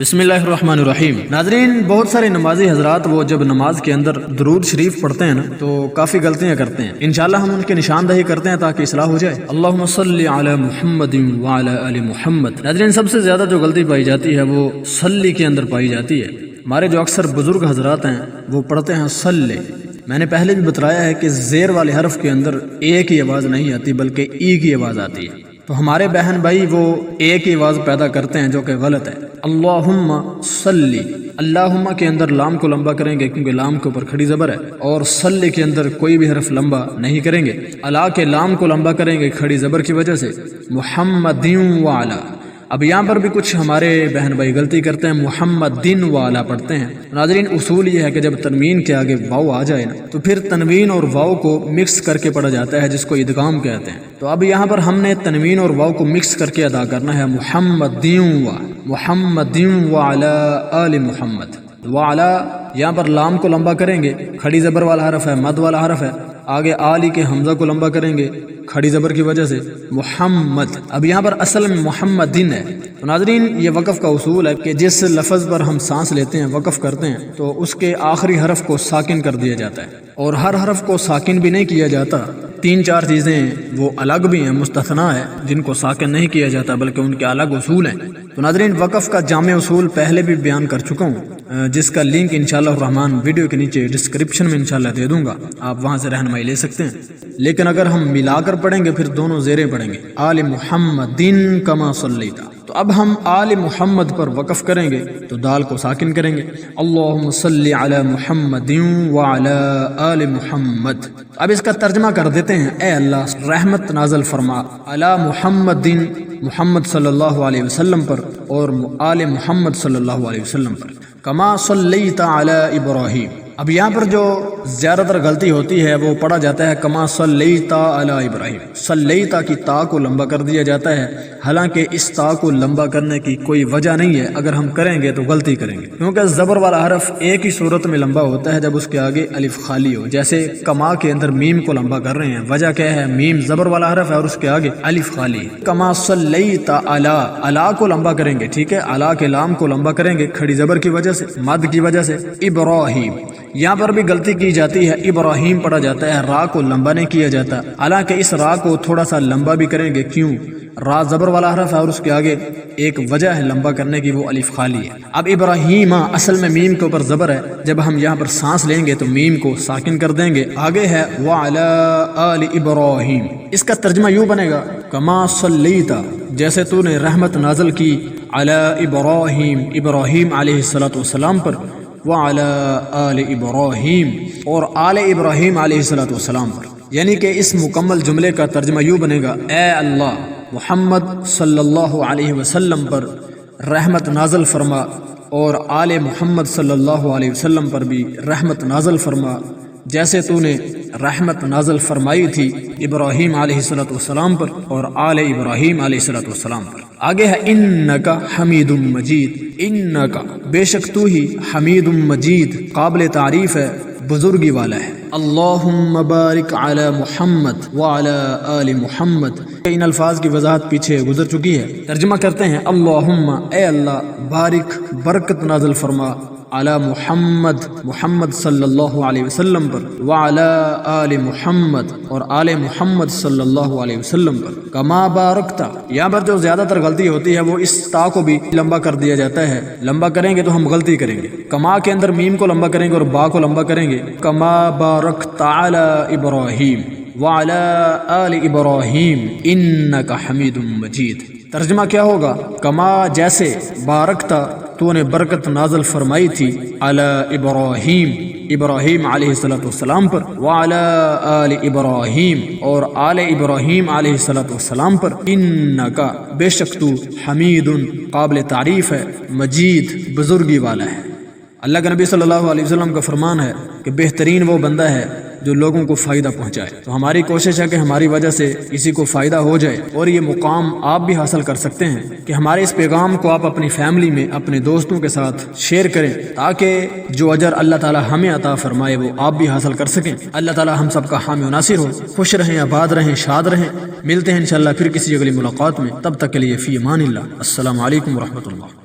بسم اللہ الرحمن الرحیم۔ ناظرین، بہت سارے نمازی حضرات وہ جب نماز کے اندر درود شریف پڑھتے ہیں نا تو کافی غلطیاں کرتے ہیں۔ انشاءاللہ ہم ان کی نشاندہی کرتے ہیں تاکہ اصلاح ہو جائے۔ اللہم صلی علی محمد وعلی آل محمد۔ ناظرین، سب سے زیادہ جو غلطی پائی جاتی ہے وہ صلی کے اندر پائی جاتی ہے۔ ہمارے جو اکثر بزرگ حضرات ہیں وہ پڑھتے ہیں صلی۔ میں نے پہلے بھی بتایا ہے کہ زیر والے حرف کے اندر اے کی آواز نہیں آتی بلکہ ای کی آواز آتی ہے۔ تو ہمارے بہن بھائی وہ اے کی آواز پیدا کرتے ہیں جو کہ غلط ہے۔ اللہم صلی، اللہم کے اندر لام کو لمبا کریں گے کیونکہ لام کے اوپر کھڑی زبر ہے، اور صلی کے اندر کوئی بھی حرف لمبا نہیں کریں گے۔ الا کے لام کو لمبا کریں گے کھڑی زبر کی وجہ سے۔ محمدین وعلا، اب یہاں پر بھی کچھ ہمارے بہن بھائی غلطی کرتے ہیں، محمد دین والا پڑھتے ہیں۔ ناظرین، اصول یہ ہے کہ جب تنوین کے آگے واو آ جائے نا تو پھر تنوین اور واو کو مکس کر کے پڑھا جاتا ہے جس کو ادغام کہتے ہیں۔ تو اب یہاں پر ہم نے تنوین اور واو کو مکس کر کے ادا کرنا ہے، محمد دین وعلا آل محمد۔ وعلا یہاں پر لام کو لمبا کریں گے، کھڑی زبر والا حرف ہے، مد والا حرف ہے، آگے آلی کے حمزہ کو لمبا کریں گے کھڑی زبر کی وجہ سے، محمد۔ اب یہاں پر اصل میں محمد دین ہے۔ تو ناظرین، یہ وقف کا اصول ہے کہ جس لفظ پر ہم سانس لیتے ہیں، وقف کرتے ہیں، تو اس کے آخری حرف کو ساکن کر دیا جاتا ہے، اور ہر حرف کو ساکن بھی نہیں کیا جاتا۔ تین چار چیزیں وہ الگ بھی ہیں، مستثنا ہے، جن کو ساکن نہیں کیا جاتا بلکہ ان کے الگ اصول ہیں۔ تو ناظرین، وقف کا جامع اصول پہلے بھی بیان کر چکا ہوں، جس کا لنک انشاءاللہ الرحمن ویڈیو کے نیچے ڈسکرپشن میں انشاءاللہ دے دوں گا، آپ وہاں سے رہنمائی لے سکتے ہیں۔ لیکن اگر ہم ملا کر پڑھیں گے پھر دونوں زیریں پڑھیں گے، آل محمدین کما صلیتا۔ تو اب ہم آل محمد پر وقف کریں گے تو دال کو ساکن کریں گے، اللہم صلی علی محمد وعلی آل محمد۔ اب اس کا ترجمہ کر دیتے ہیں، اے اللہ رحمت نازل فرما علی محمد محمد صلی اللہ علیہ وسلم پر اور آل محمد صلی اللہ علیہ وسلم پر، کما صلیت علی ابراہیم۔ اب یہاں پر جو زیادہ تر غلطی ہوتی ہے وہ پڑھا جاتا ہے کما صلیت علی ابراہیم۔ صلیت کی تا کو لمبا کر دیا جاتا ہے، حالانکہ اس تا کو لمبا کرنے کی کوئی وجہ نہیں ہے، اگر ہم کریں گے تو غلطی کریں گے، کیونکہ زبر والا حرف ایک ہی صورت میں لمبا ہوتا ہے جب اس کے آگے الف خالی ہو، جیسے کما کے اندر میم کو لمبا کر رہے ہیں، وجہ کیا ہے؟ میم زبر والا حرف ہے اور اس کے آگے الف خالی ہے۔ کما صلیت علی، الا کو لمبا کریں گے، ٹھیک ہے، الا کے لام کو لمبا کریں گے کھڑی زبر کی وجہ سے، مد کی وجہ سے۔ ابراہیم، یہاں پر بھی غلطی کی جاتی ہے، ابراہیم پڑھا جاتا ہے، را کو لمبا نہیں کیا جاتا، حالانکہ اس را کو تھوڑا سا لمبا بھی کریں گے، کیوں؟ را زبر والا حرف ہے اور اس کے آگے ایک وجہ ہے لمبا کرنے کی، وہ الف خالی ہے۔ اب ابراہیم اصل میں میم کے اوپر زبر ہے، جب ہم یہاں پر سانس لیں گے تو میم کو ساکن کر دیں گے، آگے ہے وعلی آل ابراہیم۔ اس کا ترجمہ یوں بنے گا، کما صلیت، جیسے تو نے رحمت نازل کی، علی ابراہیم، ابراہیم علیہ السلام پر، وعلی آل ابراہیم، اور آل ابراہیم علیہ السلام پر۔ یعنی کہ اس مکمل جملے کا ترجمہ یوں بنے گا، اے اللہ محمد صلی اللہ علیہ وسلم پر رحمت نازل فرما، اور آل محمد صلی اللہ علیہ وسلم پر بھی رحمت نازل فرما، جیسے تو نے رحمت نازل فرمائی تھی ابراہیم علیہ السلام پر اور آل ابراہیم علیہ السلام پر۔ آگے ہے انکا حمید مجید، انکا بے شک تو ہی حمید مجید قابل تعریف ہے، بزرگی والا ہے۔ اللہم بارک علی محمد وعلی آل محمد۔ ان الفاظ کی وضاحت پیچھے گزر چکی ہے، ترجمہ کرتے ہیں، اللہم اے اللہ بارک برکت نازل فرما، علی محمد محمد صلی اللہ علیہ وسلم پر، وعلی آل محمد اور آل محمد صلی اللہ علیہ وسلم پر، کما بارکتا۔ یہاں پر جو زیادہ تر غلطی ہوتی ہے وہ اس تا کو بھی لمبا کر دیا جاتا ہے، لمبا کریں گے تو ہم غلطی کریں گے، کما کے اندر میم کو لمبا کریں گے اور با کو لمبا کریں گے، کما بارکت علی ابراہیم وعلی آل ابراہیم انک حمید مجید۔ ترجمہ کیا ہوگا؟ کما جیسے، بارکتا تو نے برکت نازل فرمائی تھی، علی ابراہیم ابراہیم علیہ السلام پر، وعلی آل ابراہیم اور آل ابراہیم علیہ السلام پر، انکا بے شک تو حمید قابل تعریف ہے، مجید بزرگی والا ہے۔ اللہ کے نبی صلی اللہ علیہ وسلم کا فرمان ہے کہ بہترین وہ بندہ ہے جو لوگوں کو فائدہ پہنچائے۔ تو ہماری کوشش ہے کہ ہماری وجہ سے کسی کو فائدہ ہو جائے، اور یہ مقام آپ بھی حاصل کر سکتے ہیں کہ ہمارے اس پیغام کو آپ اپنی فیملی میں اپنے دوستوں کے ساتھ شیئر کریں، تاکہ جو اجر اللہ تعالی ہمیں عطا فرمائے وہ آپ بھی حاصل کر سکیں۔ اللہ تعالی ہم سب کا حامی و ناصر ہو، خوش رہیں، آباد رہیں، شاد رہیں۔ ملتے ہیں انشاءاللہ پھر کسی اگلی ملاقات میں، تب تک کے لیے فی امان اللہ، السلام علیکم ورحمۃ اللہ۔